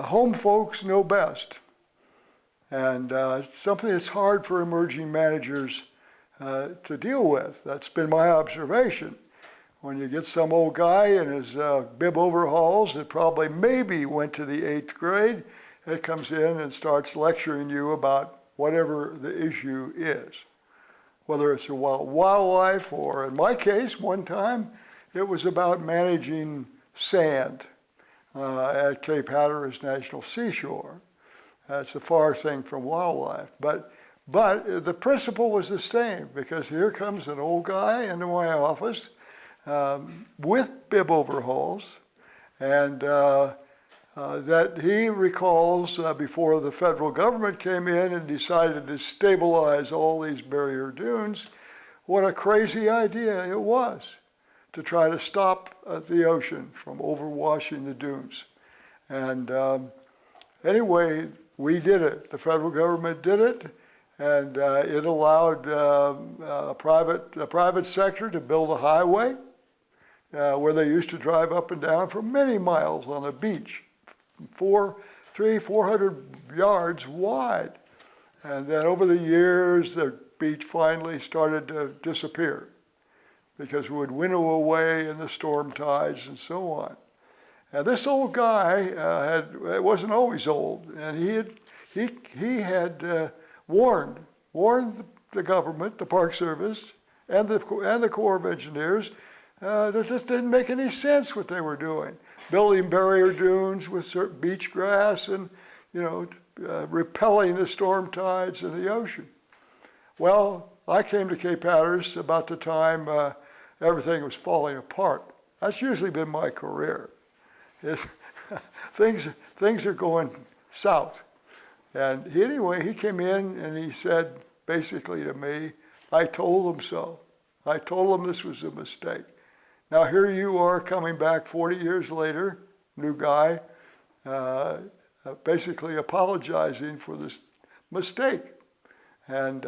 home folks know best. And it's something that's hard for emerging managers to deal with. That's been my observation. When you get some old guy in his bib overalls that probably maybe went to the 8th grade, that comes in and starts lecturing you about whatever the issue is. Whether it's about wildlife, or in my case, one time, it was about managing sand at Cape Hatteras National Seashore. That's a far thing from wildlife. But the principle was the same, because here comes an old guy into my office with bib overhauls, and that he recalls before the federal government came in and decided to stabilize all these barrier dunes, what a crazy idea it was to try to stop the ocean from overwashing the dunes. And anyway, we did it. The federal government did it, and it allowed the private sector to build a highway where they used to drive up and down for many miles on a beach, 400 yards wide. And then over the years, the beach finally started to disappear because it would winnow away in the storm tides and so on. And this old guy wasn't always old, and he had warned the government, the Park Service, and the Corps of Engineers that this didn't make any sense what they were doing, building barrier dunes with certain beach grass and repelling the storm tides in the ocean. Well, I came to Cape Hatteras about the time everything was falling apart. That's usually been my career. Things are going south. And anyway, he came in and he said basically to me, I told him so. I told him this was a mistake. Now here you are coming back 40 years later, new guy, basically apologizing for this mistake. And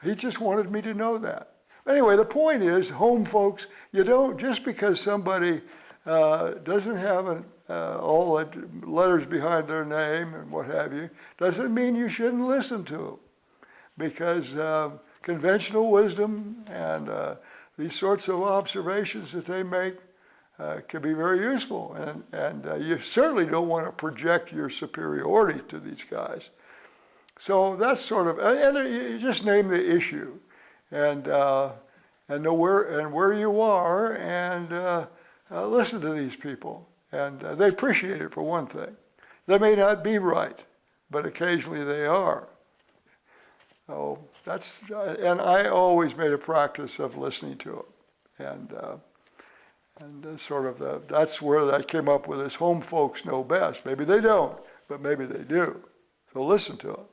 he just wanted me to know that. Anyway, the point is, home folks, you don't, just because somebody doesn't have all the letters behind their name and what have you, doesn't mean you shouldn't listen to them. Because conventional wisdom and these sorts of observations that they make can be very useful. And you certainly don't want to project your superiority to these guys. So that's sort of, and you just name the issue and know where you are, and listen to these people. And they appreciate it, for one thing. They may not be right, but occasionally they are. Oh, and I always made a practice of listening to them. And that's where that came up with this home folks know best. Maybe they don't, but maybe they do. So listen to them.